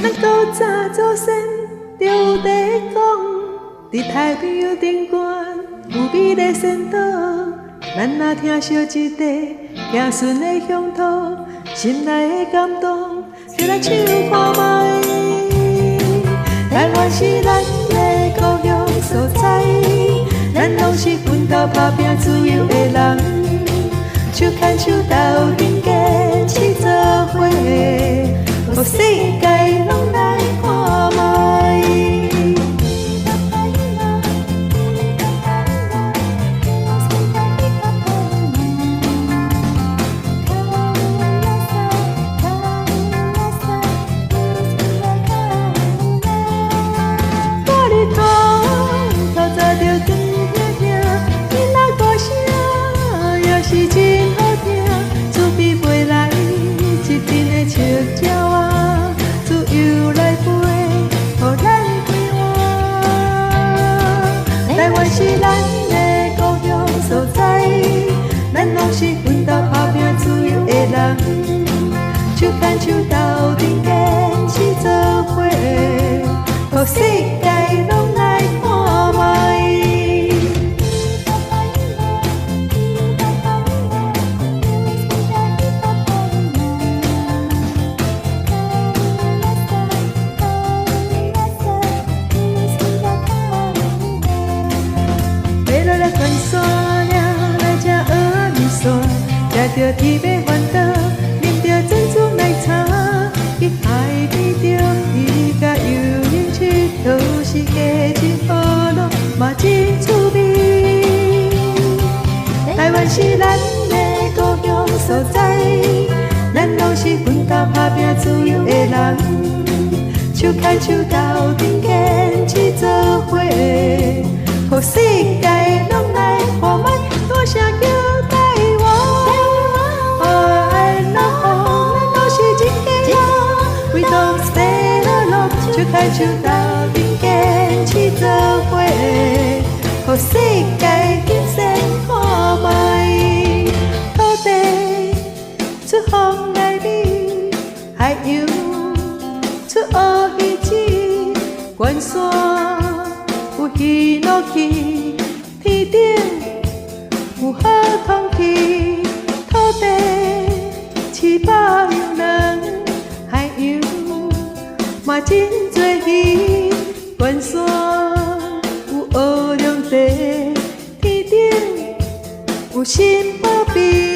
咱古早祖先就有在讲，伫太平洋顶端有美丽仙岛，咱若听惜一块行顺的乡土，心内的感动，就来唱看卖。台湾是咱的故乡所在，咱拢是奋斗打拼自由的人，手牵手斗阵坚持做伙，予世界拢来看卖。是真好听，厝边飞来一阵的笑鸟啊，自由来飞，予咱快活。台湾是咱的故乡所在，咱拢是奋斗打拼自由的人，手牵手斗阵坚持做伙，予世界拢来看卖。穿山岭来吃阿米线，吃着铁马环岛，饮着珍珠奶茶，去海边钓鱼，甲游人佚佗，是家真好乐，嘛真趣味。台湾是咱的故乡所在，咱拢是奋斗打拼自由的人，手牵手斗阵坚持做伙，予世界拢来看卖，大声叫台湾，I love， 咱都是一家人 ，We don't stay alone， 手牵手斗阵坚持做伙，予世界景色看卖。土地出风来美，海洋出乌鱼子，关山。有喜乐气，天顶有好空气，土地饲饱洋人，海洋嘛真多鱼，关山有乌亮地，天顶有新宝贝。